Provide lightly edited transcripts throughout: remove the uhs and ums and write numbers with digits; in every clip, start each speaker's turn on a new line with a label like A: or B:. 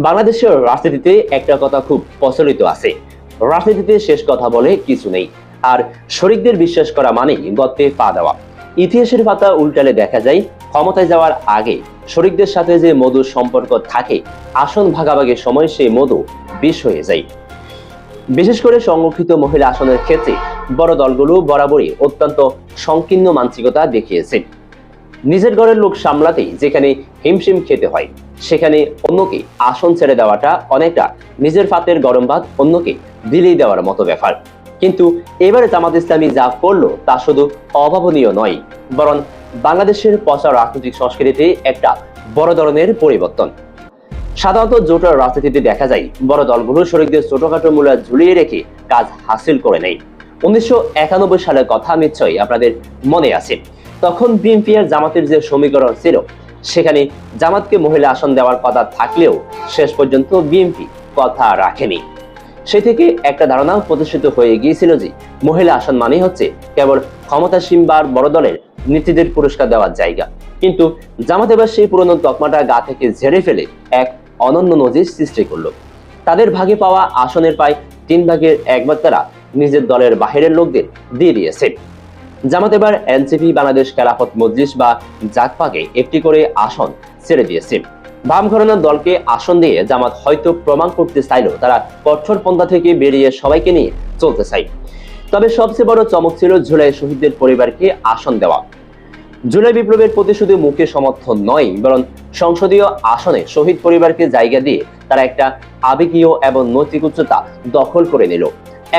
A: বাংলাদেশের রাজনীতিতে একটা কথা খুব প্রচলিত আছে, রাজনীতিতে শেষ কথা বলে কিছু নেই। আর শরিকদের বিশ্বাস করা মানেই গর্তে পা দেওয়া। ইতিহাসের পাতা উল্টালে দেখা যায় ক্ষমতায় যাওয়ার আগে শরিকদের সাথে যে মধুর সম্পর্ক থাকে, আসন ভাগাভাগির সময় সেই মধু বিষ হয়ে যায়। বিশেষ করে সংরক্ষিত মহিলা আসনের ক্ষেত্রে বড় দলগুলো বরাবরই অত্যন্ত সংকীর্ণ মানসিকতা দেখিয়েছে। নিজের ঘরের লোক সামলাতেই যেখানে হিমশিম খেতে হয়, সেখানে অন্যকে আসন ছেড়ে দেওয়াটা অনেকটা নিজের ফাতের গরম ভাত অন্যকে দিলেই দেওয়ার মতো ব্যাপার। কিন্তু এবারে জামাত ইসলামী যা করলো তা শুধু অভাবনীয় নয়, বরং বাংলাদেশের পচা রাজনৈতিক সংস্কৃতিতে একটা বড় ধরনের পরিবর্তন। সাধারণত জোটের রাজনীতিতে দেখা যায় বড় দলগুলো শরিকদের ছোটখাটো মূল্য ঝুলিয়ে রেখে কাজ হাসিল করে নেয়। 1991 সালের কথা নিশ্চয়ই আপনাদের মনে আছে। তখন বিএনপি আর জামাতের যে সমীকরণ ছিল, সেখানে জামাতকে মহিলা আসন দেওয়ার কথা থাকলেও শেষ পর্যন্ত বিএনপি কথা রাখেনি। সে থেকে একটা ধারণা প্রতিষ্ঠিত হয়ে গিয়েছিল যে মহিলা আসন মানেই হচ্ছে কেবল ক্ষমতাসীন বা বড় দলের নেত্রীদের পুরস্কার দেওয়ার জায়গা। কিন্তু জামাত এবার সেই পুরনো তকমাটা গা থেকে ঝেড়ে ফেলে এক অনন্য নজির সৃষ্টি করলো। তাদের ভাগে পাওয়া আসনের প্রায় 3 ভাগের 1 ভাগ তারা নিজের দলের বাহিরের লোকদের দিয়ে দিয়েছে। জামাত এবার এনসিপি, বাংলাদেশ খেলাফত মজলিস বা জাকপাকে একটি করে আসন ছেড়ে দিয়েছে। বাম ঘরানার দলকে আসন দিয়ে জামাত হয়তো প্রমাণ করতে চাইলেও তারা কঠোর পন্থা থেকে বেরিয়ে সবাইকে নিয়ে চলতে চায়। তবে সবচেয়ে বড় চমক ছিল জুলাই শহীদদের পরিবারকে আসন দেওয়া। জুলাই বিপ্লবের প্রতি শুধু মুখে সমর্থন নয়, বরং সংসদীয় আসনে শহীদ পরিবারকে জায়গা দিয়ে তারা একটা আবেগীয় এবং নৈতিক উচ্চতা দখল করে নিল।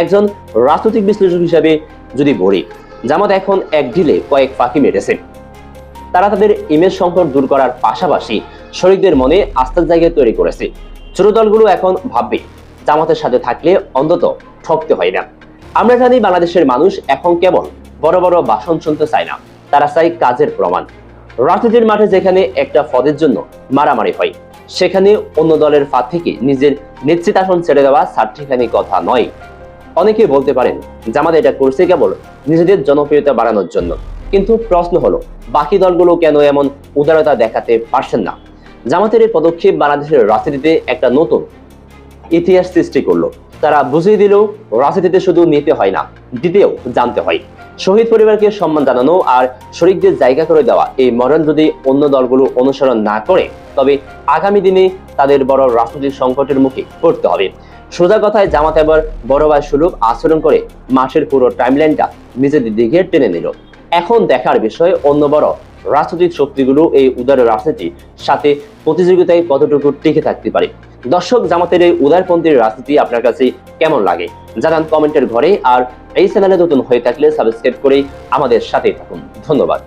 A: একজন রাজনৈতিক বিশ্লেষক হিসাবে যদি বলি, জামাত এখন এক ঢিলে কয়েক পাখি মেরেছে। তারা তাদের ইমেজ সংকট দূর করার পাশাপাশি শরিকদের মনে আস্থার জায়গা তৈরি করেছে। ছোট দলগুলো এখন ভাববে জামাতের সাথে থাকলে অন্তত ঠকতে হয় না। আমরা জানি বাংলাদেশের মানুষ এখন কেবল বড় বড় ভাষণ শুনতে চায় না, তারা চায় কাজের প্রমাণ। রাজনীতির মাঠে যেখানে একটা পদের জন্য মারামারি হয়, সেখানে অন্য দলের ফাঁদ থেকে নিজের নিশ্চিত আসন ছেড়ে দেওয়া সার্টিফিকেটনি কথা নয়। অনেকে বলতে পারেন জামাত এটা করছে কেবল নিজেদের জনপ্রিয়তা বাড়ানোর জন্য, কিন্তু প্রশ্ন হলো বাকি দলগুলো কেন এমন উদারতা দেখাতে পারছেন না? জামাতের এই পদক্ষেপ বাংলাদেশের রাজনীতিতে একটা নতুন ইতিহাস সৃষ্টি করলো। তারা বুঝিয়ে দিল রাজনীতিতে শুধু নিতে হয় না, দিতেও জানতে হয়। শহীদ পরিবারকে সম্মান জানানো আর শরিকদের জায়গা করে দেওয়া, এই মডেল যদি অন্য দলগুলো অনুসরণ না করে, তবে আগামী দিনে তাদের বড় রাজনৈতিক সংকটের মুখে পড়তে হবে। সোজা কথায় জামাত এবার বড় ভাই সুলভ আচরণ করে মাসের পুরো টাইমলাইনটা নিজেদের দিকে টেনে নিল। এখন দেখার বিষয় অন্য বড় রাজনৈতিক শক্তিগুলো এই উদার রাজনীতির সাথে প্রতিযোগিতায় কতটুকু টিকে থাকতে পারে। দর্শক, জামাতের এই উদারপন্থীর রাজনীতি আপনার কাছে কেমন লাগে জানান কমেন্টের ঘরে। আর এই চ্যানেলে নতুন হয়ে থাকলে সাবস্ক্রাইব করে আমাদের সাথে থাকুন। ধন্যবাদ।